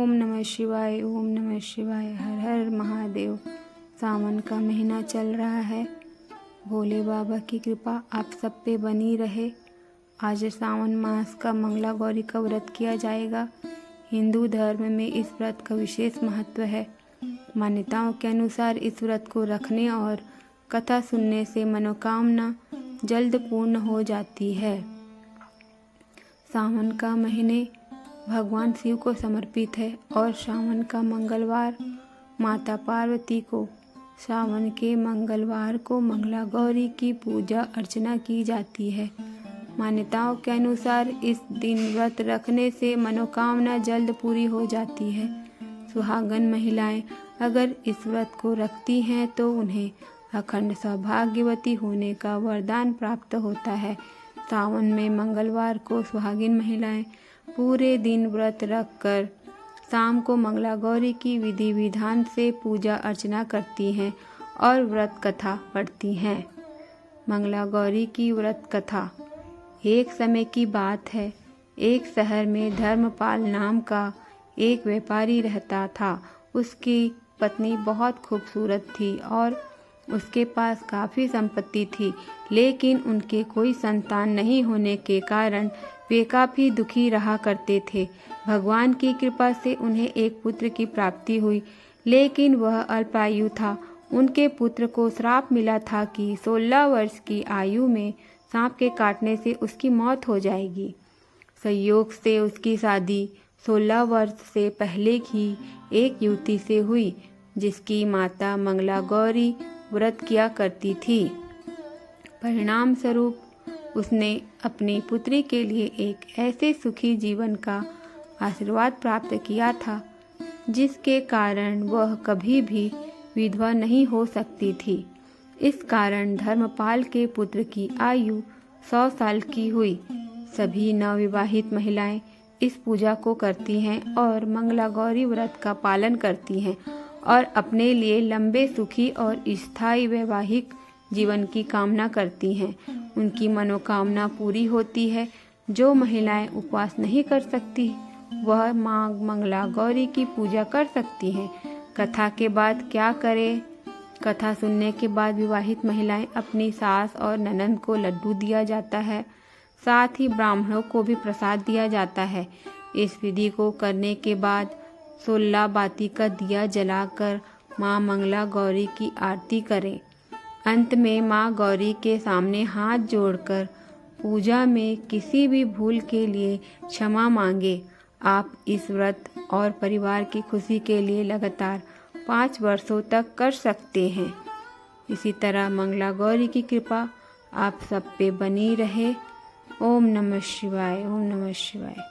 ओम नमः शिवाय, ओम नमः शिवाय, हर हर महादेव। सावन का महीना चल रहा है। भोले बाबा की कृपा आप सब पे बनी रहे। आज सावन मास का मंगला गौरी का व्रत किया जाएगा। हिंदू धर्म में इस व्रत का विशेष महत्व है। मान्यताओं के अनुसार इस व्रत को रखने और कथा सुनने से मनोकामना जल्द पूर्ण हो जाती है। सावन का महीने भगवान शिव को समर्पित है और सावन का मंगलवार माता पार्वती को सावन के मंगलवार को मंगला गौरी की पूजा अर्चना की जाती है। मान्यताओं के अनुसार इस दिन व्रत रखने से मनोकामना जल्द पूरी हो जाती है। सुहागन महिलाएं अगर इस व्रत को रखती हैं तो उन्हें अखंड सौभाग्यवती होने का वरदान प्राप्त होता है। सावन में मंगलवार को सुहागिन महिलाएं पूरे दिन व्रत रखकर शाम को मंगला गौरी की विधि विधान से पूजा अर्चना करती हैं और व्रत कथा पढ़ती हैं। मंगला गौरी की व्रत कथा। एक समय की बात है, एक शहर में धर्मपाल नाम का एक व्यापारी रहता था। उसकी पत्नी बहुत खूबसूरत थी और उसके पास काफ़ी संपत्ति थी, लेकिन उनके कोई संतान नहीं होने के कारण वे काफ़ी दुखी रहा करते थे। भगवान की कृपा से उन्हें एक पुत्र की प्राप्ति हुई, लेकिन वह अल्पायु था। उनके पुत्र को श्राप मिला था कि 16 वर्ष की आयु में सांप के काटने से उसकी मौत हो जाएगी। संयोग से उसकी शादी 16 वर्ष से पहले ही एक युवती से हुई, जिसकी माता मंगला गौरी व्रत किया करती थी। परिणाम स्वरूप उसने अपनी पुत्री के लिए एक ऐसे सुखी जीवन का आशीर्वाद प्राप्त किया था, जिसके कारण वह कभी भी विधवा नहीं हो सकती थी। इस कारण धर्मपाल के पुत्र की आयु 100 साल की हुई। सभी नवविवाहित महिलाएं इस पूजा को करती हैं और मंगला गौरी व्रत का पालन करती हैं और अपने लिए लंबे सुखी और स्थायी वैवाहिक जीवन की कामना करती हैं। उनकी मनोकामना पूरी होती है। जो महिलाएं उपवास नहीं कर सकती वह मां मंगला गौरी की पूजा कर सकती हैं। कथा के बाद क्या करें? कथा सुनने के बाद विवाहित महिलाएं अपनी सास और ननंद को लड्डू दिया जाता है। साथ ही ब्राह्मणों को भी प्रसाद दिया जाता है। इस विधि को करने के बाद 16 बाती का दिया जलाकर मां मंगला गौरी की आरती करें। अंत में मां गौरी के सामने हाथ जोड़कर पूजा में किसी भी भूल के लिए क्षमा मांगे। आप इस व्रत और परिवार की खुशी के लिए लगातार 5 वर्षों तक कर सकते हैं। इसी तरह मंगला गौरी की कृपा आप सब पे बनी रहे। ओम नमः शिवाय, ओम नमः शिवाय।